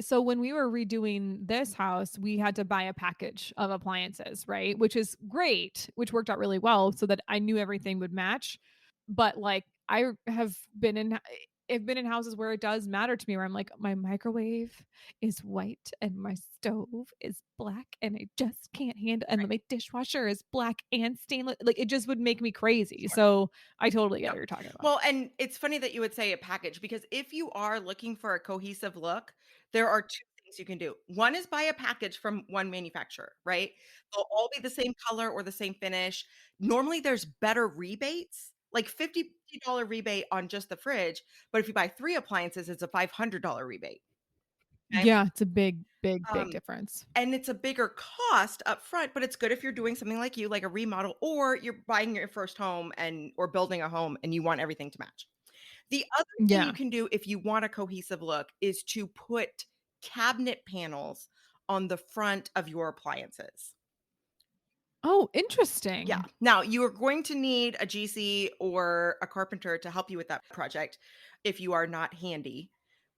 were redoing this house, we had to buy a package of appliances, right? Which is great, which worked out really well so that I knew everything would match. But like I've been in houses where it does matter to me where I'm like, my microwave is white and my stove is black and I just can't handle, and Right. my dishwasher is black and stainless. Like it just would make me crazy. Sure. So I totally get Yep. what you're talking about. Well, and it's funny that you would say a package because if you are looking for a cohesive look, there are 2 things you can do. One is buy a package from one manufacturer, right? They'll all be the same color or the same finish. Normally, there's better rebates, like $50 rebate on just the fridge, but if you buy 3 appliances, it's a $500 rebate, okay? Yeah, it's a big, big, big Um, difference. and it's a bigger cost up front, but it's good if you're doing something like you, like a remodel, or you're buying your first home and or building a home and you want everything to match. The other thing you Yeah. can do if you want a cohesive look is to put cabinet panels on the front of your appliances. Oh, Yeah. interesting. Now, you are going to need a GC or a carpenter to help you with that project if you are not handy,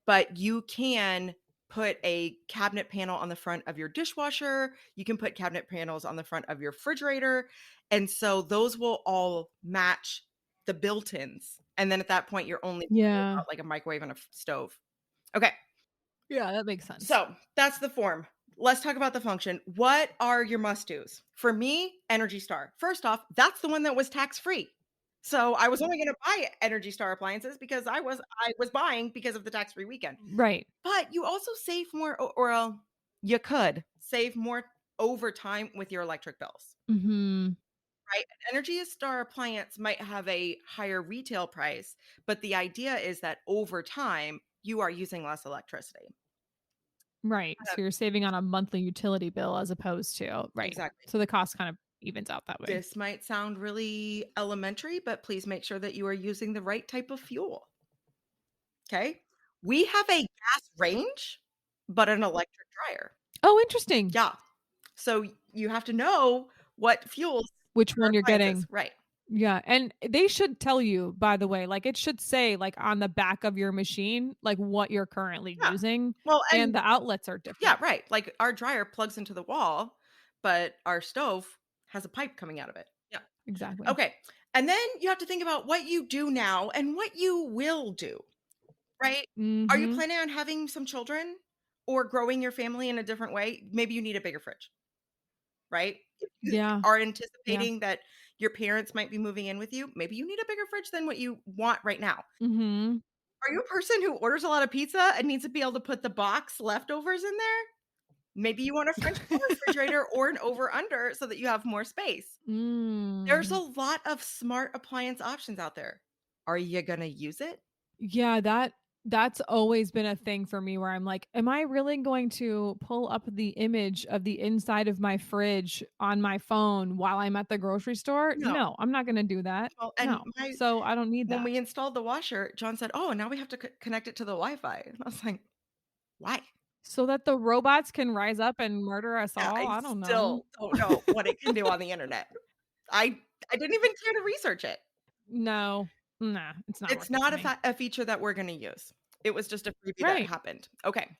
but you can put a cabinet panel on the front of your dishwasher. You can put cabinet panels on the front of your refrigerator. And so those will all match the built-ins. And then at that point, you're only worried Yeah. about like a microwave and a stove. Okay. Yeah, that makes sense. So that's the form. Let's talk about the function. What are your must do's? For me, Energy Star. First off, that's the one that was tax free. So I was only going to buy Energy Star appliances because I was buying because of the tax free weekend. Right. But you also save more, you could save more over time with your electric bills, Mhm. right? An Energy Star appliance might have a higher retail price, but the idea is that over time you are using less electricity. Right. Uh, So you're saving on a monthly utility bill as opposed to right. exactly. So the cost kind of evens out that way. This might sound really elementary, but please make sure that you are using the right type of fuel. Okay. We have a gas range, but an electric dryer. Oh, interesting. Yeah. So you have to know what fuels Which your one you're appliances. getting. Right. Yeah, and they should tell you, by the way, like, it should say, like, on the back of your machine, like, what you're currently Yeah. using, Well, and and the outlets are yeah, different. right. Like our dryer plugs into the wall, but our stove has a pipe coming out of it. Yeah. Exactly. Okay. And then you have to think about what you do now and what you will do. Right? Are you Mhm. planning on having some children or growing your family in a different way? Maybe you need a bigger fridge, right? If you Yeah. are Yeah. anticipating that your parents might be moving in with you, maybe you need a bigger fridge than what you want right now. Mhm. Are you a person who orders a lot of pizza and needs to be able to put the box leftovers in there? Maybe you want a French door refrigerator or an over under so that you have more space. There's a Mm. lot of smart appliance options out there. Are you going to use it? Yeah, that's always been a thing for me where I'm like, am I really going to pull up the image of the inside of my fridge on my phone while I'm at the grocery store? No. No, I'm not gonna do that. Well, and No. my So I don't need when that. we installed the washer, John said, "Oh, now we have to connect it to the Wi-Fi." And I was like, "Why?" So that the robots can rise up and murder us Yeah, all? I I don't know. still don't know what it can do on the internet. I didn't even care to research it. No. Nah, it's not It's worth it to not me. a feature that we're gonna use. It was just a freebie that Right. happened. Okay.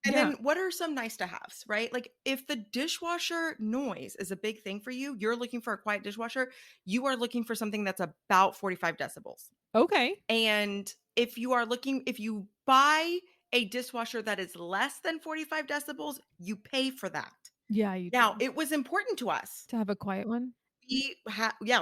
And Yeah. then what are some nice to haves, right? Like if the dishwasher noise is a big thing for you, you're looking for a quiet dishwasher, you are looking for something that's about 45 decibels. Okay. And if you buy a dishwasher that is less than 45 decibels, you pay for that. Yeah, you Now, do. it was important to us. To have a quiet one?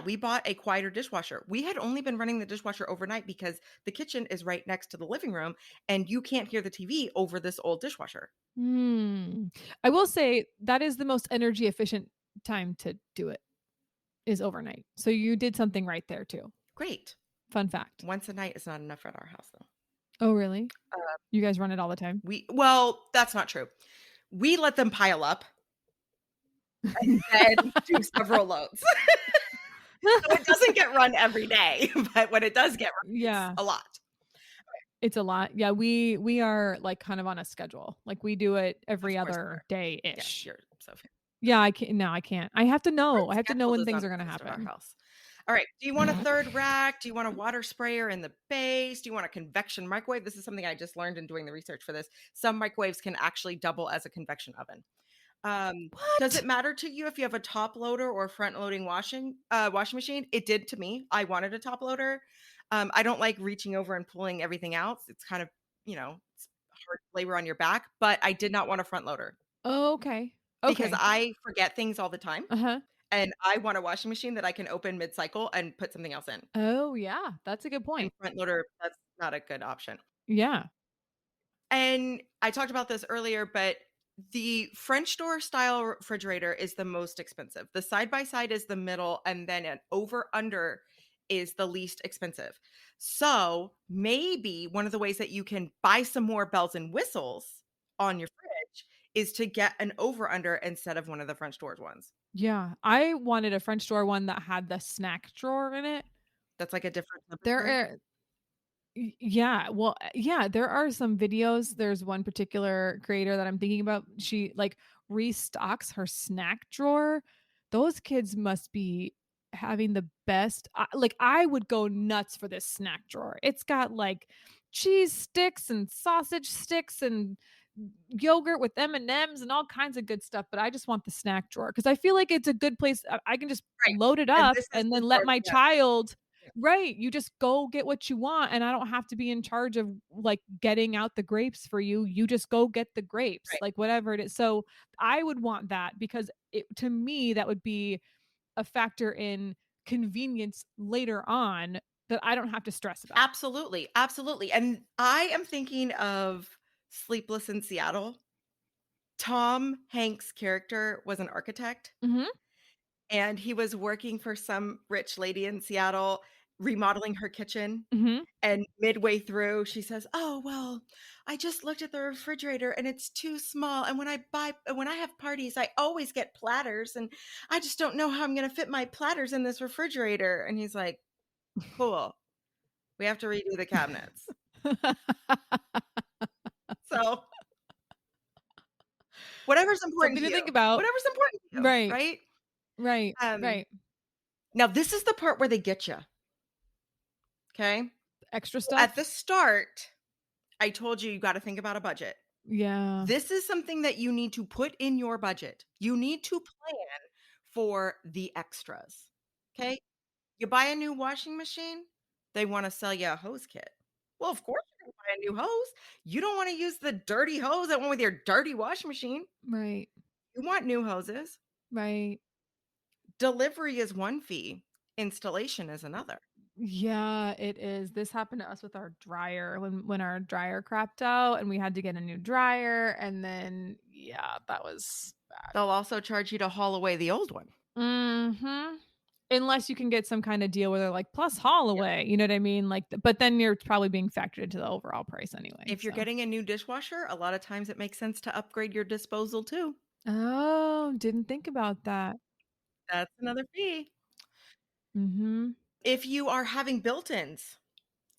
We bought a quieter dishwasher. We had only been running the dishwasher overnight because the kitchen is right next to the living room and you can't hear the TV over this old dishwasher. Hmm. I will say that is the most energy efficient time to do it is overnight. So you did something right there too. Great. Fun fact. Once a night is not enough at our house though. Oh, really? Uh, You guys run it all the time? well, that's not true. We let them pile up and then do several loads. So it doesn't get run every day, but when it does get run, it's Yeah. a lot. It's a lot. Yeah, we are like kind of on a schedule. Like we do it Of every course you other are. day Yeah, ish. you're so Yeah, I can't. No, I can't. I have to know. I have to know schedule when does things not are going to exist at our happen. house. All right. Do you want a third rack? Do you want a water sprayer in the base? Do you want a convection microwave? This is something I just learned in doing the research for this. Some microwaves can actually double as a convection oven. Does it What? matter to you if you have a top loader or front loading washing machine? It did to me. I wanted a top loader. I don't like reaching over and pulling everything out. It's kind of, it's hard labor on your back, but I did not want a front loader Oh, okay. because Okay. I forget things all the time. Uh-huh. And I want a washing machine that I can open mid-cycle and put something else in. Oh, yeah. That's a good And point. front loader, that's not a good option. Yeah. And I talked about this earlier, but the French door style refrigerator is the most expensive. The side by side is the middle, and then an over under is the least expensive. So maybe one of the ways that you can buy some more bells and whistles on your fridge is to get an over under instead of one of the French doors ones. Yeah. I wanted a French door one that had the snack drawer in it. That's like a different There temperature. are yeah, well, yeah, there are some videos. There's one particular creator that I'm thinking about. She like restocks her snack drawer. Those kids must be having the best. Like I would go nuts for this snack drawer. It's got like cheese sticks and sausage sticks and yogurt with M&Ms and all kinds of good stuff, but I just want the snack drawer because I feel like it's a good place. I can just Right. load it And up this is and the then let drawer. my Yeah. child. Yeah. Right, you just go get what you want, and I don't have to be in charge of, like, getting out the grapes for you. You just go get the grapes, Right. like, whatever it is. So, I would want that because to me, that would be a factor in convenience later on that I don't have to stress about. Absolutely, absolutely, and I am thinking of Sleepless in Seattle. Tom Hanks' character was an architect, Mhm, and he was working for some rich lady in Seattle, remodeling her kitchen, mhm. and midway through, she says, "Oh, well, I just looked at the refrigerator and it's too small, and when I have parties, I always get platters, and I just don't know how I'm gonna fit my platters in this refrigerator," and he's like, "Cool, we have to redo the cabinets." So Something to think about. whatever's important to you, Right, right? right, Um, right. Now this is the part where they get you, okay? Extra So at the stuff? start, I told you gotta think about a budget. Yeah. This is something that you need to put in your budget. You need to plan for the extras, okay? You buy a new washing machine, they wanna sell you a hose kit. Well, of course you're gonna buy a new hose. You don't wanna use the dirty hose that went with your dirty washing machine. Right, You want new hoses. right. Delivery is one fee, installation is another. Yeah, it is. This happened to us with our dryer when our dryer crapped out and we had to get a new dryer and then yeah, that was bad. They'll also charge you to haul away the old one. Mhm. Unless you can get some kind of deal where they're like plus haul Yeah. away, you know what I mean? Like but then you're probably being factored into the overall price anyway. If you're So. getting a new dishwasher, a lot of times it makes sense to upgrade your disposal too. Oh, didn't think about that. That's another fee. Mhm. If you are having built-ins,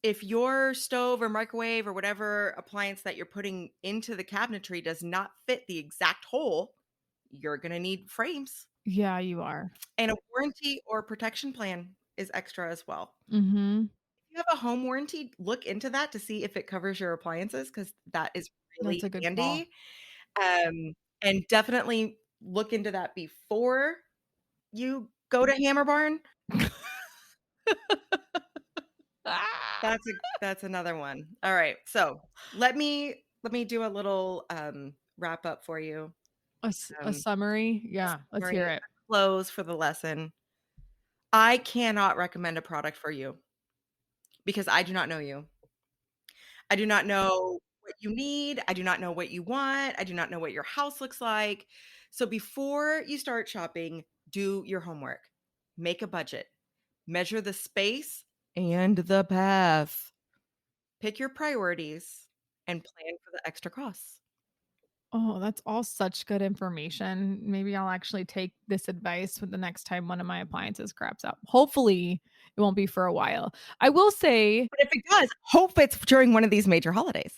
if your stove or microwave or whatever appliance that you're putting into the cabinetry does not fit the exact hole, you're going to need frames. Yeah, you are. And a warranty or protection plan is extra as well. Mm-hmm. If you have a home warranty, look into that to see if it covers your appliances, because that is That's really a good call. handy. And definitely look into that before you go to Hammer Barn. Ah! That's another one. All right. So let me do a little wrap up for you. A summary? Yeah, let's hear Summary, it. close for the lesson. I cannot recommend a product for you because I do not know you. I do not know what you need. I do not know what you want. I do not know what your house looks like. So before you start shopping, do your homework. Make a budget. Measure the space and the path. Pick your priorities and plan for the extra costs. Oh, that's all such good information. Maybe I'll actually take this advice with the next time one of my appliances craps out. Hopefully, it won't be for a while. I will say, But if it does, hope it's during one of these major holidays.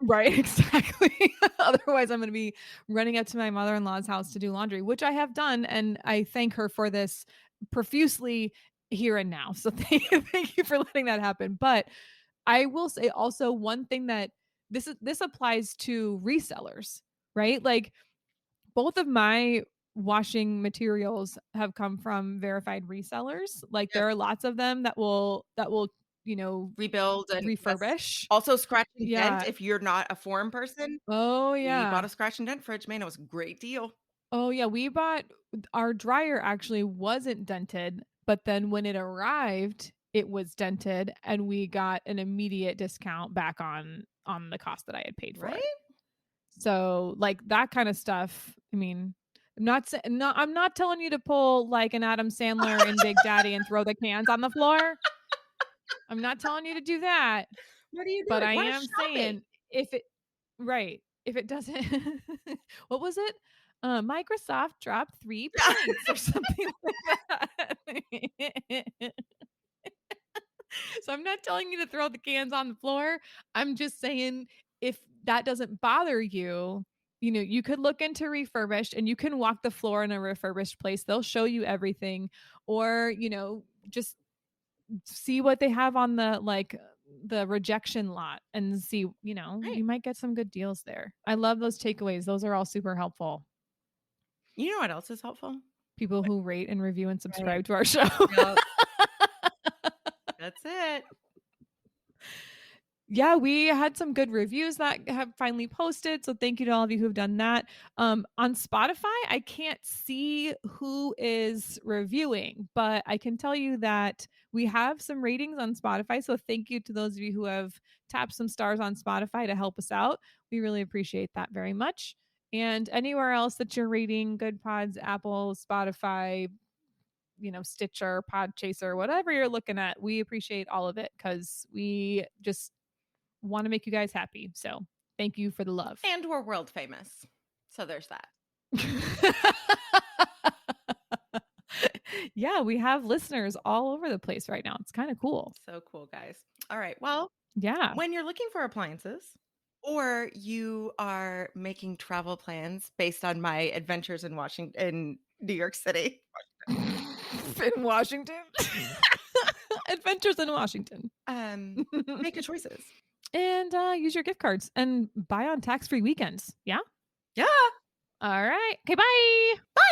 right, exactly. Otherwise, I'm going to be running up to my mother-in-law's house to do laundry, which I have done, and I thank her for this profusely here and now. So thank you for letting that happen. But I will say also one thing that this applies to resellers, right? Like both of my washing materials have come from verified resellers. Like Yep. there are lots of them that will, you know, Rebuild and yes. refurbish. Also scratch and dent Yeah. if you're not a foreign person. Oh We bought yeah. a scratch and dent fridge, man. It was a great deal. Oh yeah, we bought our dryer actually wasn't dented, but then when it arrived, it was dented and we got an immediate discount back on the cost that I had paid for Right? it. So, like that kind of stuff, I mean, I'm not telling you to pull like an Adam Sandler in Big Daddy and throw the cans on the floor. I'm not telling you to do that, What are you but doing? I We're am shopping. saying if it right, if it doesn't what was it? Microsoft dropped 3 points or something like that. So I'm not telling you to throw the cans on the floor. I'm just saying if that doesn't bother you, you know, you could look into refurbished and you can walk the floor in a refurbished place. They'll show you everything or, you know, just see what they have on the rejection lot and see, you know, Right. you might get some good deals there. I love those takeaways. Those are all super helpful. You know what else is helpful? People who rate and review and Right. subscribe to our show. Yep. That's it. Yeah, we had some good reviews that have finally posted. So thank you to all of you who've done that. On Spotify, I can't see who is reviewing, but I can tell you that we have some ratings on Spotify. So thank you to those of you who have tapped some stars on Spotify to help us out. We really appreciate that very much. And anywhere else that you're rating, Good Pods, Apple, Spotify, you know, Stitcher, Podchaser, whatever you're looking at, we appreciate all of it because we just want to make you guys happy. So thank you for the love. And we're world famous. So there's that. Yeah, we have listeners all over the place right now. It's kind of cool. So cool, guys. All right. Well, Yeah. when you're looking for appliances or you are making travel plans based on my adventures in New York City. In Washington. Adventures in Washington. Make your choices. And use your gift cards and buy on tax-free weekends. Yeah? Yeah. All right. Okay, bye. Bye.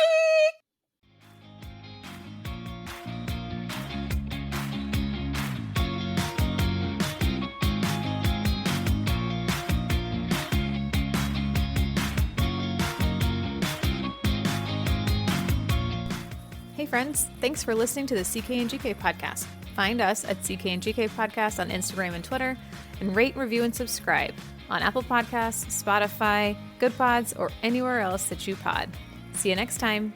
Hey friends, thanks for listening to the CK and GK podcast. Find us at CK and GK podcast on Instagram and Twitter, and rate, review, and subscribe on Apple Podcasts, Spotify, Good Pods, or anywhere else that you pod. See you next time.